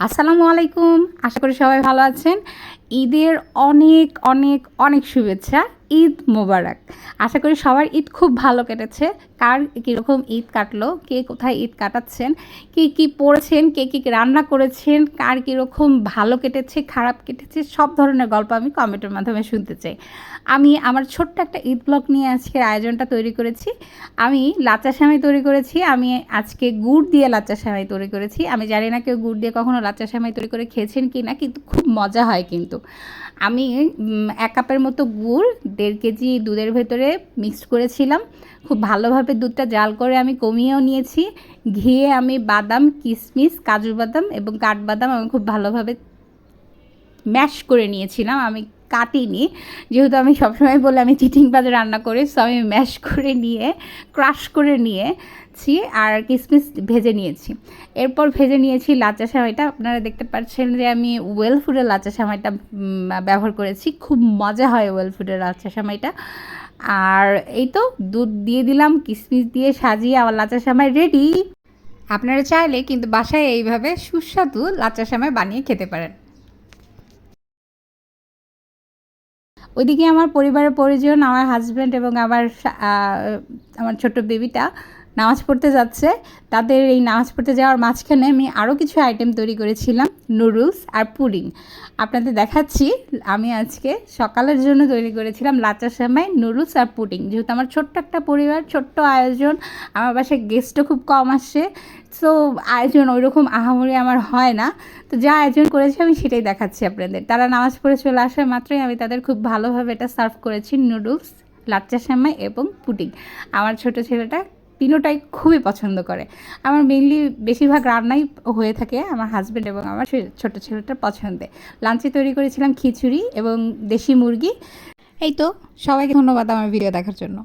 আসসালামু আলাইকুম। আশা করি সবাই ভালো আছেন। ঈদের অনেক অনেক অনেক শুভেচ্ছা। ঈদ মোবারক। আশা করি সবার ঈদ খুব ভালো কেটেছে। কার কীরকম ঈদ কাটলো, কে কোথায় ঈদ কাটাচ্ছেন, কী কী পড়েছেন, কে কী রান্না করেছেন, কার কীরকম ভালো কেটেছে, খারাপ কেটেছে, সব ধরনের গল্প আমি কমেন্টের মাধ্যমে শুনতে চাই। আমি আমার ছোট্ট একটা ঈদ ব্লগ নিয়ে আজকের আয়োজনটা তৈরি করেছি। আমি লাচ্চা সেমাই তৈরি করেছি। আমি আজকে গুড় দিয়ে লাচ্চা সেমাই তৈরি করেছি। আমি জানি না কেউ গুড় দিয়ে কখনো লাচ্চা সেমাই তৈরি করে খেয়েছেন কি না, কিন্তু খুব মজা হয় কিন্তু। আমি ১ কাপের মতো গুড় ১.৫ কেজি দুধের ভেতরে মিক্সড করেছিলাম। খুব ভালোভাবে দুধটা জাল করে আমি কমিয়েও নিয়েছি। ঘিয়ে আমি বাদাম, কিশমিশ, কাজু বাদাম এবং কাঠবাদাম আমি খুব ভালোভাবে ম্যাশ করে নিয়েছিলাম। আমি কাটিনি, যেহেতু আমি সবসময় বলি আমি চিটিংবাজে রান্না করি, সো আমি ম্যাশ করে নিয়ে ক্রাশ করে নিয়েছি আর কিশমিশ ভেজে নিয়েছি। এরপর ভেজে নিয়েছি লাচ্চা সেমাইটা। আপনারা দেখতে পাচ্ছেন যে আমি ওয়েল ফুডের লাচ্চা সেমাইটা ব্যবহার করেছি। খুব মজা হয় ওয়েল ফুডের লাচ্চা সেমাইটা। আর এই তো দুধ দিয়ে দিলাম, কিশমিশ দিয়ে সাজিয়ে আমার লাচ্চা সেমাই রেডি। আপনারা চাইলে কিন্তু বাসায় এইভাবে সুস্বাদু লাচ্চা সেমাই বানিয়ে খেতে পারেন। ওইদিকে আমার পরিবারের পরিজন, আমার হাজব্যান্ড এবং আমার ছোট্ট বেবিটা নামাজ পড়তে যাচ্ছে। তাদের এই নামাজ পড়তে যাওয়ার মাঝখানে আমি আরও কিছু আইটেম তৈরি করেছিলাম, নুডলস আর পুডিং। আপনাদের দেখাচ্ছি, আমি আজকে সকালের জন্য তৈরি করেছিলাম লাচ্চা সেমাই, নুডলস আর পুডিং। যেহেতু আমার ছোট্ট একটা পরিবার, ছোট্ট আয়োজন, আমার বাসায় গেস্টও খুব কম আসে, সো আয়োজন ওইরকম আহামরি আমার হয় না। তো যা আয়োজন করেছি আমি সেটাই দেখাচ্ছি আপনাদের। তারা নামাজ পড়ে চলে আসার মাত্রই আমি তাদের খুব ভালোভাবে এটা সার্ভ করেছি, নুডলস, লাচ্চা সেমাই এবং পুডিং। আমার ছোট ছেলেটা তিনোটাই খুবই পছন্দ করে। আমার মেইনলি বেশিরভাগ রান্নাই হয়ে থাকে আমার হাজব্যান্ড এবং আমার ছোট ছেলেটার পছন্দে। লাঞ্চে তৈরি করেছিলাম খিচুড়ি এবং দেশি মুরগি। এই তো, সবাইকে ধন্যবাদ আমার ভিডিও দেখার জন্য।